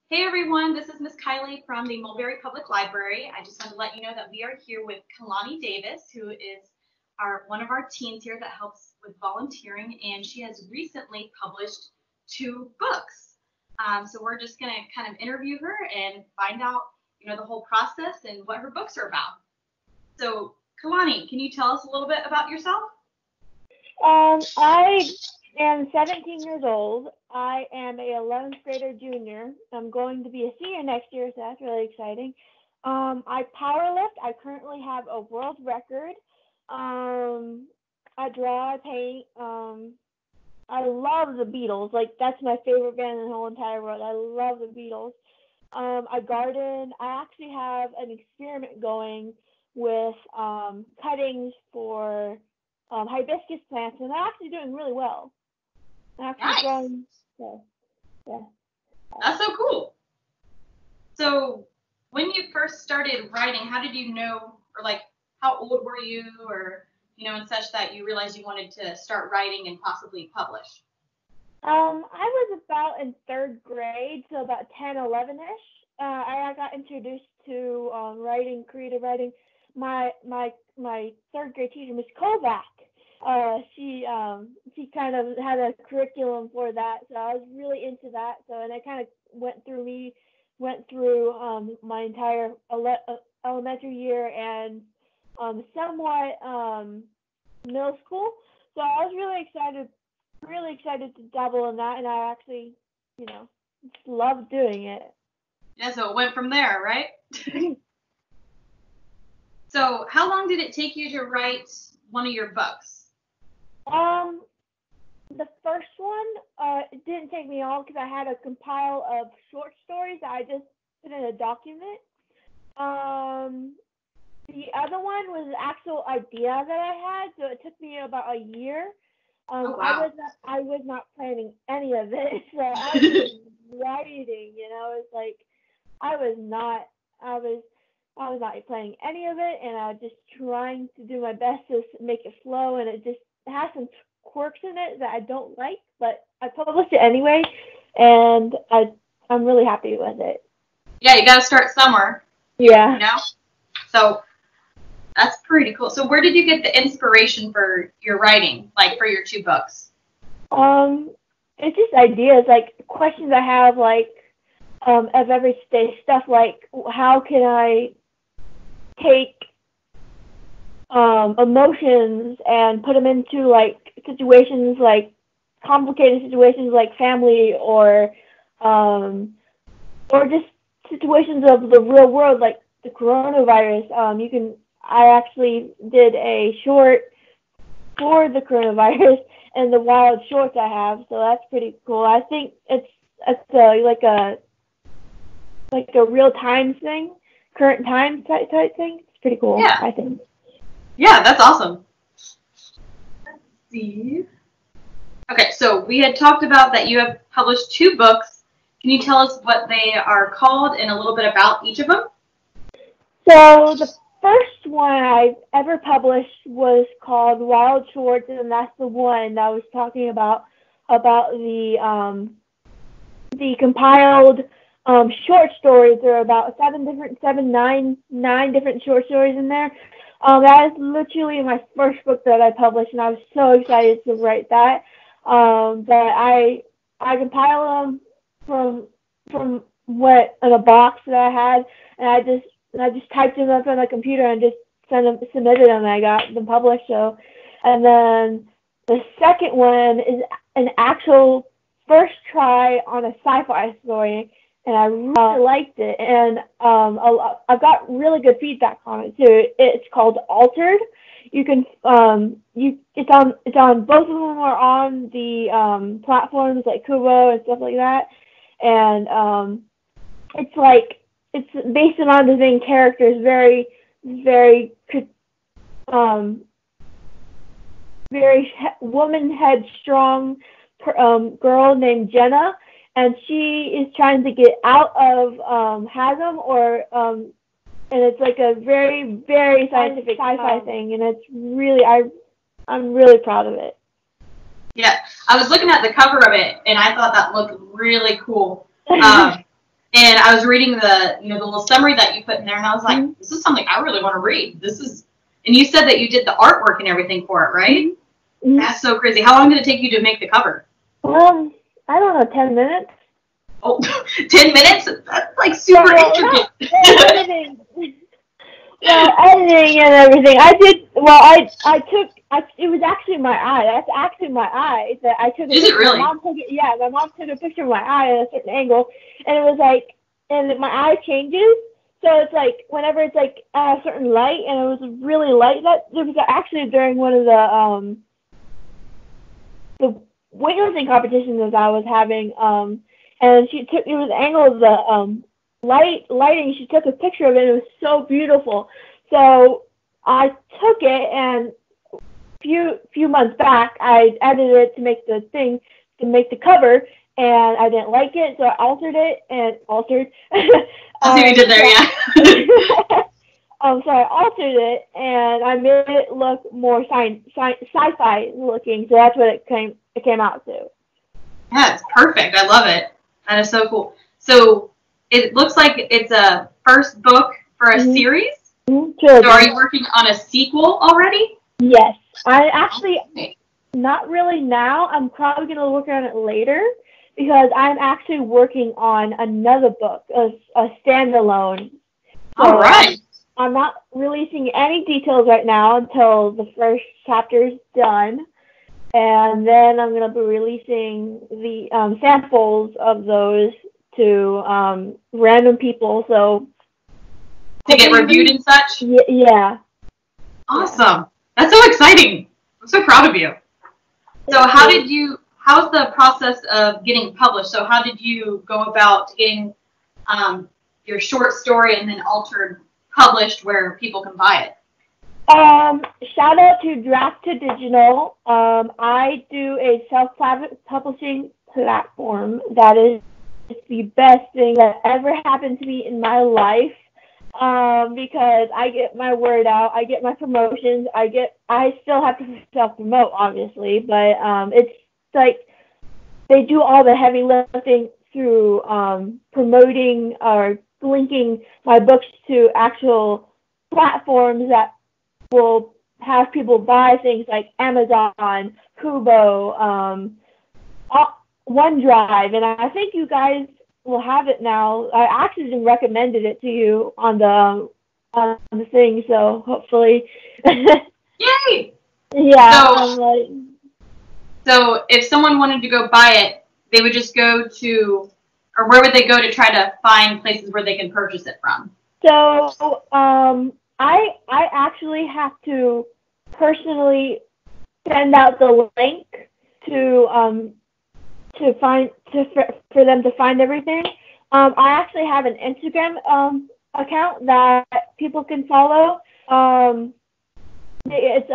Hey everyone, this is Miss Kylie from the Mulberry Public Library. I just wanted to let you know that we are here with Keilani Davis, who is one of our teens here that helps with volunteering, and she has recently published 2 books. So we're just going to kind of interview her and find out, the whole process and what her books are about. So, Keilani, can you tell us a little bit about yourself? I am 17 years old. I am a 11th grader junior. I'm going to be a senior next year, so that's really exciting. I powerlift. I currently have a world record. I draw, I paint. I love the Beatles. Like, that's my favorite band in the whole entire world. I love the Beatles. I garden. I actually have an experiment going with cuttings for hibiscus plants, and they're actually doing really well. I'm actually Nice. growing, so, yeah. That's so cool. So, when you first started writing, how did you know, or like, how old were you, or, and such that you realized you wanted to start writing and possibly publish? I was about in third grade, so about 10, 11-ish. I got introduced to writing, creative writing. My third grade teacher, Miss Kovac, she kind of had a curriculum for that, so I was really into that. So, and I kind of went through my entire elementary year and somewhat middle school. So I was really excited to dabble in that, and I actually, just love doing it. Yeah, so it went from there, right? So, how long did it take you to write one of your books? Um, the first one, it didn't take me long because I had a compile of short stories that I just put in a document. Um, the other one was the actual idea that I had, so it took me about a year. Oh, wow. I was not planning any of it, so I was just writing. It's like I was not I was I was not planning any of it, and I was just trying to do my best to make it flow, and it has some quirks in it that I don't like, but I published it anyway, and I'm really happy with it. Yeah, you got to start somewhere, Yeah. So, that's pretty cool. So, where did you get the inspiration for your writing, like for your 2 books? Um, it's just ideas, like questions I have, like of everyday stuff, like how can I take emotions and put them into like situations, like complicated situations, like family um, or just situations of the real world, like the coronavirus. I actually did a short for the coronavirus and the wild shorts I have, so that's pretty cool. I think it's like a real time thing, current time type thing. It's pretty cool, Yeah. I think. Yeah, that's awesome. Let's see. Okay, so we had talked about that you have published 2 books. Can you tell us what they are called and a little bit about each of them? So the first one I ever published was called Wild Shorts, and that's the one that I was talking about the compiled short stories. There are about nine different short stories in there. That is literally my first book that I published, and I was so excited to write that. But I compiled them from what in a box that I had, and I just typed them up on the computer and just submitted them, and I got them published. So, and then the second one is an actual first try on a sci-fi story, and I really liked it, and I've got really good feedback on it too. It's called Altered. You can it's on both of them are on the platforms like Kubo and stuff like that, and it's based on the main characters, very um very woman headstrong girl named Jenna, and she is trying to get out of Hasm, and it's like a very scientific sci-fi thing, and I'm really proud of it. Yeah, I was looking at the cover of it, and I thought that looked really cool. And I was reading the little summary that you put in there, and I was like, this is something I really want to read. And you said that you did the artwork and everything for it, right? Mm-hmm. That's so crazy. How long did it take you to make the cover? I don't know, 10 minutes. Oh, 10 minutes? That's like super intricate. Editing. Well, editing and everything. I did. Well, I took. It was actually my eye. That's actually my eye that I took. Is it really? My mom took it. Yeah, my mom took a picture of my eye at a certain angle, and it was like, and my eye changes. So it's like whenever it's like at a certain light, and it was really light. That it was actually during one of the weightlifting competitions that I was having. And she took, it was the angle of the lighting. She took a picture of it, and it was so beautiful. So I took it, and few months back, I edited it to make the cover, and I didn't like it, so I altered it and altered. I see what you did there, yeah. So I altered it, and I made it look more sci-fi looking. So that's what it came out to. Yeah, it's perfect. I love it. That is so cool. So it looks like it's a first book for a series. Mm-hmm. So are you working on a sequel already? Yes. I actually, not really now. I'm probably going to work on it later because I'm actually working on another book, a standalone. So all right. I'm not releasing any details right now until the first chapter is done. And then I'm going to be releasing the samples of those to random people. So to get reviewed and such? Yeah. Awesome. Yeah. That's so exciting. I'm so proud of you. So how's the process of getting published? So how did you go about getting your short story and then altered published where people can buy it? Shout out to Draft to Digital. I do a self-publishing platform that is the best thing that ever happened to me in my life. Because I get my word out, I get my promotions, I still have to self-promote, obviously, but it's like they do all the heavy lifting through promoting or linking my books to actual platforms that will have people buy things like Amazon, Kubo, OneDrive, and I think you guys will have it now. I actually recommended it to you on the thing, so hopefully. Yay! Yeah. So if someone wanted to go buy it, they would just go to, or where would they go to try to find places where they can purchase it from? So I actually have to personally send out the link for them to find everything. I actually have an Instagram account that people can follow. It's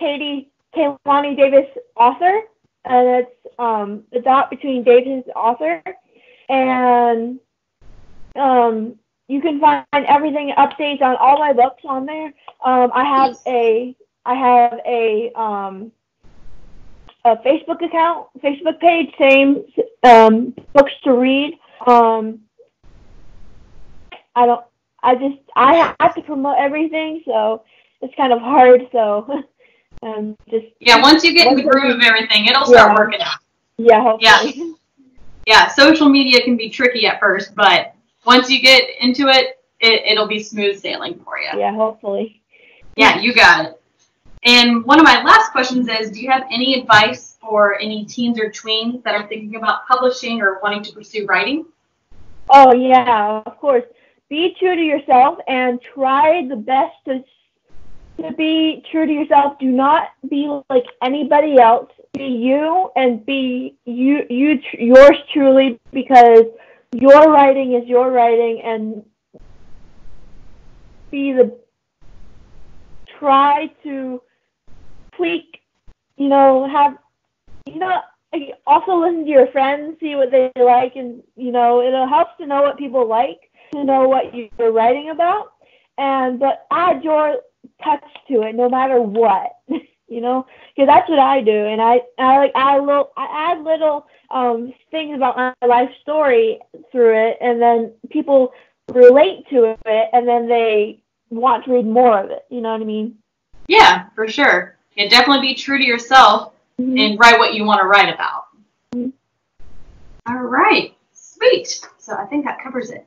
Keilani Davis author, and it's the dot between Davis author, and you can find everything, updates on all my books on there. I have a Facebook page, same books to read. I have to promote everything, so it's kind of hard. So once you get in the groove of everything, it'll start working out. Yeah, hopefully. Yeah, social media can be tricky at first, but once you get into it, it'll be smooth sailing for you. Yeah, hopefully. Yeah, you got it. And one of my last questions is, do you have any advice for any teens or tweens that are thinking about publishing or wanting to pursue writing? Oh, yeah, of course. Be true to yourself and try the best to be true to yourself. Do not be like anybody else. Be you and be yours truly, because your writing is your writing, and try to tweak, also listen to your friends, see what they like, and, it'll help to know what people like, to know what you're writing about, but add your touch to it no matter what. because that's what I do, and I add little things about my life story through it, and then people relate to it, and then they want to read more of it. You know what I mean? Yeah, for sure. Yeah, definitely be true to yourself and write what you want to write about. All right, sweet. So I think that covers it.